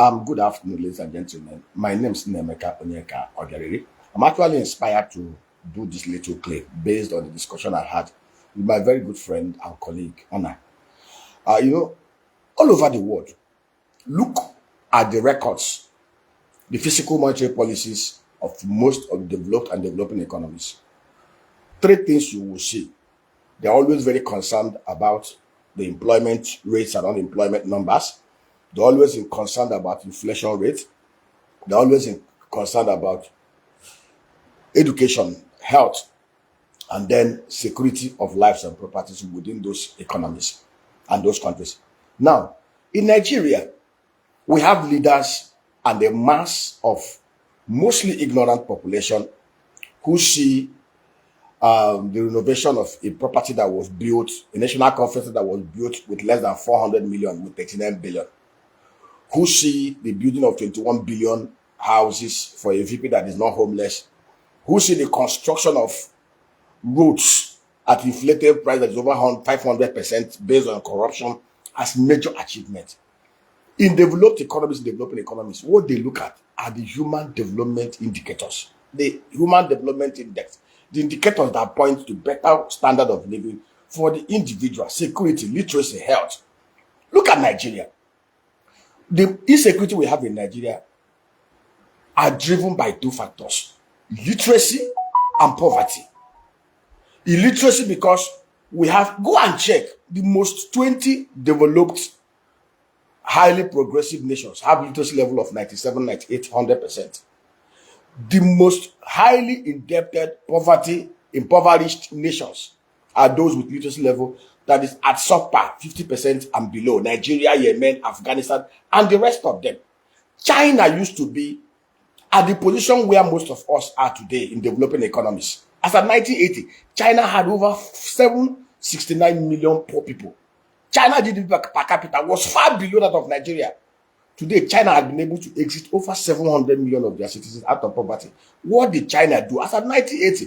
Good afternoon, ladies and gentlemen. My name is Nemeka Onyeka Ogariri. I'm actually inspired to do this little clip based on the discussion I had with my very good friend and colleague, Ona. All over the world, look at the records, the fiscal monetary policies of most of the developed and developing economies. Three things you will see. They're always very concerned about the employment rates and unemployment numbers. They're always concerned about inflation rate. They're always concerned about education, health, and then security of lives and properties within those economies and those countries. Now, in Nigeria, we have leaders and a mass of mostly ignorant population who see the renovation of a property that was built, a national conference that was built with less than 400 million, with 39 billion, who see the building of 21 billion houses for a VP that is not homeless, who see the construction of roads at inflated price that is over 500% based on corruption as major achievement. In developed economies, developing economies, what they look at are the human development indicators, the human development index, the indicators that point to better standard of living for the individual, security, literacy, health. Look at Nigeria. The insecurity we have in Nigeria are driven by two factors: illiteracy and poverty. Illiteracy because we have, go and check, the most 20 developed, highly progressive nations have literacy level of 97, 98, 100%. The most highly indebted, impoverished nations are those with literacy level that is at subpar, 50% and below. Nigeria, Yemen, Afghanistan, and the rest of them. China used to be at the position where most of us are today in developing economies. As of 1980, China had over 769 million poor people. China GDP per capita was far below that of Nigeria. Today, China has been able to exit over 700 million of their citizens out of poverty. What did China do? As of 1980,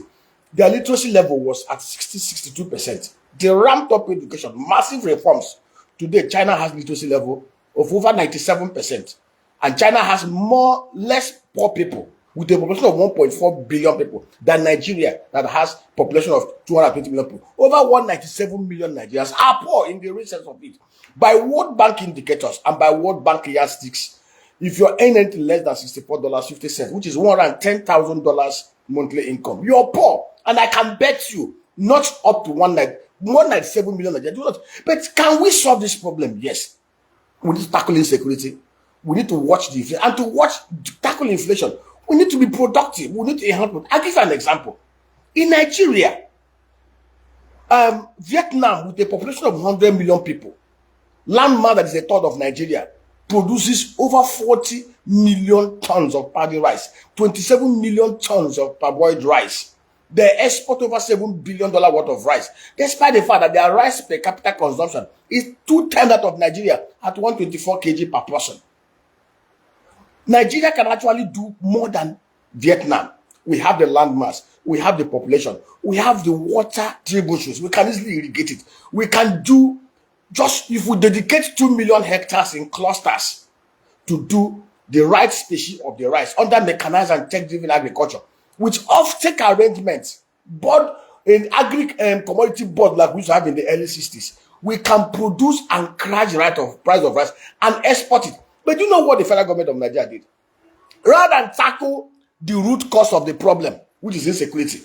their literacy level was at 62%. They ramped up education, massive reforms. Today, China has literacy level of over 97%. And China has less poor people, with a population of 1.4 billion people, than Nigeria, that has population of 220 million people. Over 197 million Nigerians are poor in the real sense of it. By World Bank indicators and by World Bank yardsticks, if you're earning anything less than $64.50, which is $110,000 monthly income, you're poor. And I can bet you, not up to 197 million Nigerians. But can we solve this problem? Yes. We need to tackle insecurity. We need to watch the inflation. And to tackle inflation, we need to be productive. We need to enhance. I'll give you an example. In Nigeria, Vietnam, with a population of 100 million people, landmass that is a third of Nigeria, produces over 40 million tons of paddy rice, 27 million tons of parboiled rice. They export over $7 billion worth of rice, despite the fact that their rice per capita consumption is 2 times that of Nigeria at 124 kg per person. Nigeria can actually do more than Vietnam. We have the landmass, we have the population, we have the water tributaries, we can easily irrigate it. We can do, just if we dedicate 2 million hectares in clusters to do the right species of the rice under mechanized and tech-driven agriculture, with off-take arrangements, board in commodity board like we used to have in the early 60s, we can produce and crash the price of rice and export it. But you know what the federal government of Nigeria did? Rather than tackle the root cause of the problem, which is insecurity,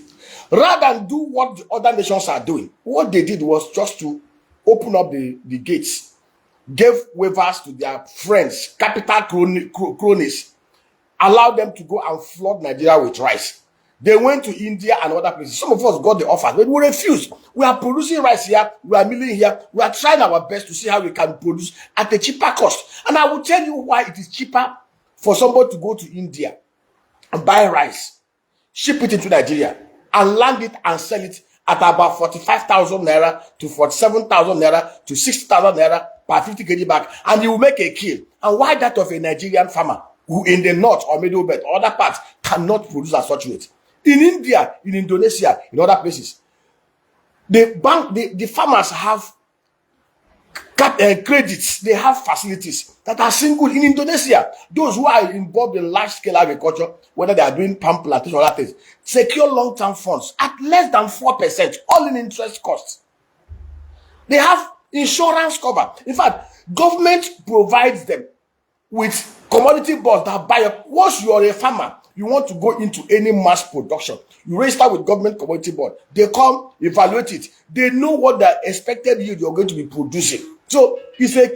rather than do what the other nations are doing, what they did was just to open up the gates, gave waivers to their friends, capital cronies, allowed them to go and flood Nigeria with rice. They went to India and other places. Some of us got the offer, but we refused. We are producing rice here, we are milling here, we are trying our best to see how we can produce at a cheaper cost. And I will tell you why it is cheaper for somebody to go to India and buy rice, ship it into Nigeria, and land it and sell it at about 45,000 naira to 47,000 naira to 60,000 naira per 50 kg bag, and you will make a kill. And why that of a Nigerian farmer who in the north or middle belt or other parts cannot produce at such rate? In India, in Indonesia, in other places, the farmers have credits. They have facilities that are single. In Indonesia, those who are involved in large-scale agriculture, whether they are doing palm plantation or other things, secure long-term funds at less than 4%, all in interest costs. They have insurance cover. In fact, government provides them with commodity bonds that buy up. Once you are a farmer, you want to go into any mass production, you register with government commodity board. They come, evaluate it. They know what the expected yield you're going to be producing. So it's a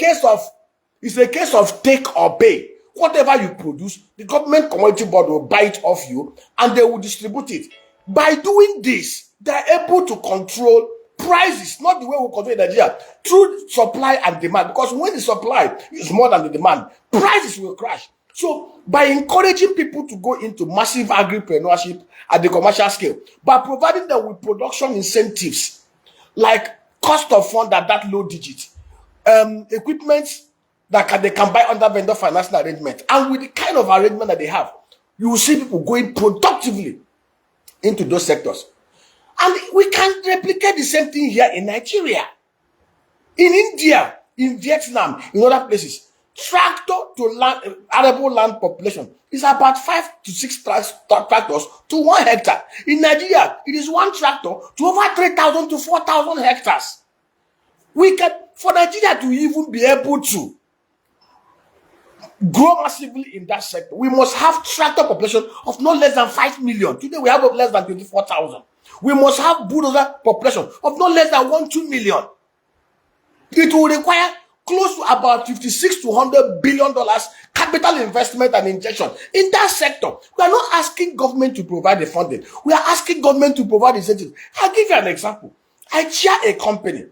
case of take or pay. Whatever you produce, the government commodity board will buy it off you and they will distribute it. By doing this, they're able to control prices, not the way we control in Nigeria, through supply and demand. Because when the supply is more than the demand, prices will crash. So by encouraging people to go into massive agripreneurship at the commercial scale, by providing them with production incentives like cost of fund at that low digit, equipment that they can buy under vendor financial arrangement, and with the kind of arrangement that they have, you will see people going productively into those sectors. And we can replicate the same thing here in Nigeria, in India, in Vietnam, in other places. Tractor to land, arable land population is about 5 to 6 tractors to 1 hectare. In Nigeria, it is 1 tractor to over 3,000 to 4,000 hectares. We can, for Nigeria to even be able to grow massively in that sector, we must have tractor population of not less than 5 million. Today we have less than 24,000. We must have bulldozer population of not less than 1-2 million. It will require close to about $56 to $100 billion capital investment and injection in that sector. We are not asking government to provide the funding. We are asking government to provide incentives. I'll give you an example. I chair a company.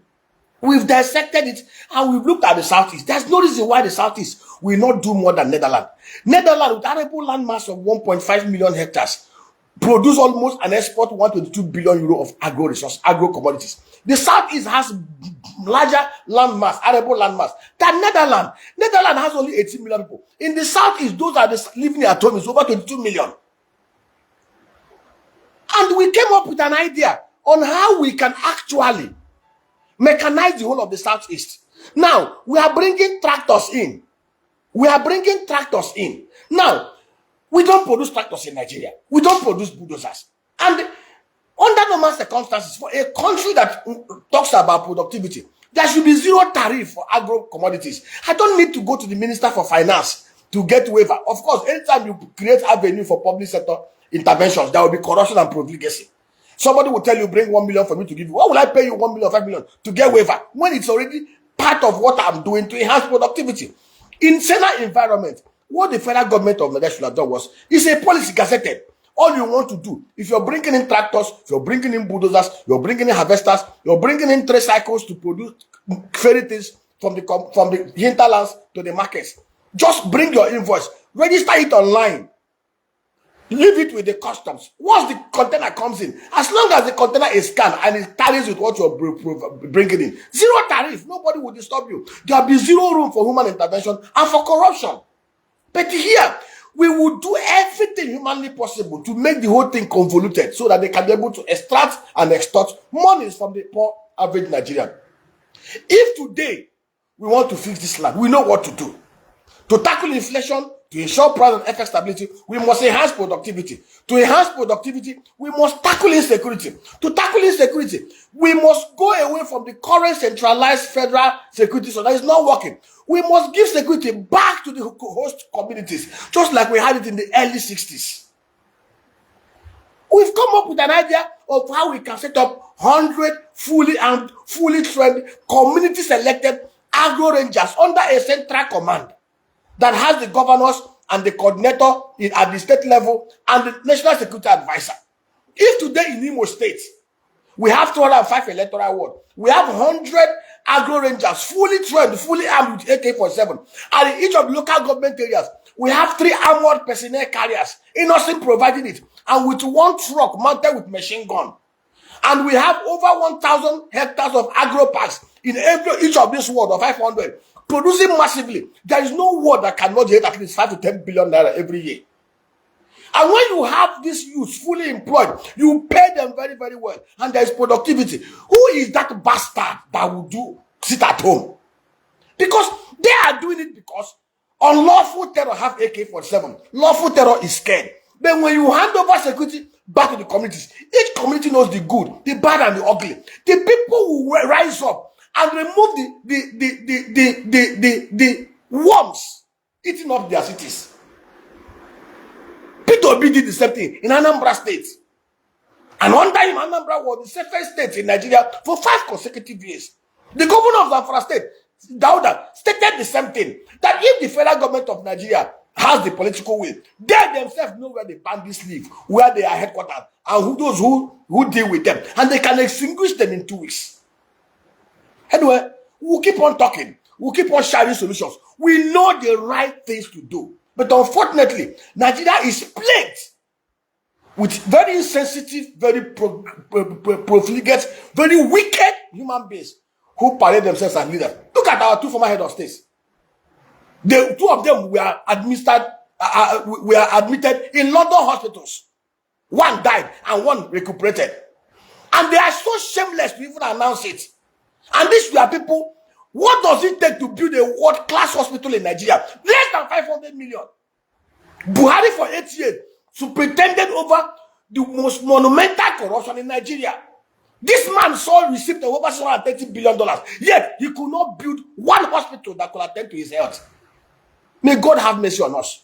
We've dissected it and we've looked at the Southeast. There's no reason why the Southeast will not do more than Netherlands. Netherlands, with arable land mass of 1.5 million hectares, produce almost and export 122 billion euro of agro resource, agro commodities. The Southeast has larger land mass, arable land mass than Netherlands. Netherlands has only 18 million people. In the Southeast, those are living at home is over 22 million. And we came up with an idea on how we can actually mechanize the whole of the Southeast. Now, we are bringing tractors in. Now, we don't produce tractors in Nigeria. We don't produce bulldozers. And under normal circumstances, for a country that talks about productivity, there should be zero tariff for agro commodities. I don't need to go to the Minister for Finance to get waiver. Of course, anytime you create avenue for public sector interventions, there will be corruption and profligacy. Somebody will tell you, bring 1 million for me to give you. Why will I pay you 1 million, 5 million to get waiver when it's already part of what I'm doing to enhance productivity? In Senate environment, what the federal government of Nigeria should have done was, it's a policy gazetted. All you want to do, if you're bringing in tractors, if you're bringing in bulldozers, you're bringing in harvesters, you're bringing in tricycles to produce ferry things from the hinterlands to the markets, just bring your invoice, register it online, leave it with the customs. Once the container comes in, as long as the container is scanned and it tallies with what you're bringing in, zero tariff, nobody will disturb you. There'll be zero room for human intervention and for corruption. But here, we will do everything humanly possible to make the whole thing convoluted so that they can be able to extract and extort monies from the poor average Nigerian. If today we want to fix this land, we know what to do. To tackle inflation, to ensure price and FX stability, we must enhance productivity. To enhance productivity, we must tackle insecurity. To tackle insecurity, we must go away from the current centralized federal security so that is not working. We must give security back to the host communities, just like we had it in the early 60s. We've come up with an idea of how we can set up 100 fully armed, fully trained, community-selected agro rangers under a central command that has the governors and the coordinator at the state level and the national security advisor. If today in Imo State, we have 205 electoral ward, we have 100 agro rangers, fully trained, fully armed with AK-47, and in each of the local government areas, we have 3 armored personnel carriers, innocent providing it, and with 1 truck mounted with machine gun. And we have over 1,000 hectares of agro parks in each of these wards of 500, producing massively. There is no ward that cannot generate at least 5 to 10 billion naira every year. And when you have these youths fully employed, you pay them very, very well, and there is productivity. Who is that bastard that will sit at home? Because they are doing it because unlawful terror have AK-47. Lawful terror is scared. Then when you hand over security back to the communities, each community knows the good, the bad, and the ugly. The people will rise up and remove the worms eating up their cities. Peter Obi did the same thing in Anambra State. And under him, Anambra was the safest state in Nigeria for 5 consecutive years. The governor of Zamfara State, Dauda, stated the same thing, that if the federal government of Nigeria has the political will, they themselves know where the bandits live, where they are headquartered, and who those who deal with them, and they can extinguish them in 2 weeks. Anyway, we'll keep on talking. We'll keep on sharing solutions. We know the right things to do. But unfortunately, Nigeria is plagued with very insensitive, very profligate, very wicked human beings who parade themselves as leaders. Look at our 2 former head of states. The 2 of them were admitted in London hospitals. 1 died and 1 recuperated. And they are so shameless to even announce it. And these were people, what does it take to build a world-class hospital in Nigeria? Less than 500 million. Buhari for 8 years superintended over the most monumental corruption in Nigeria. This man received over $730 billion, yet he could not build 1 hospital that could attend to his health. May God have mercy on us.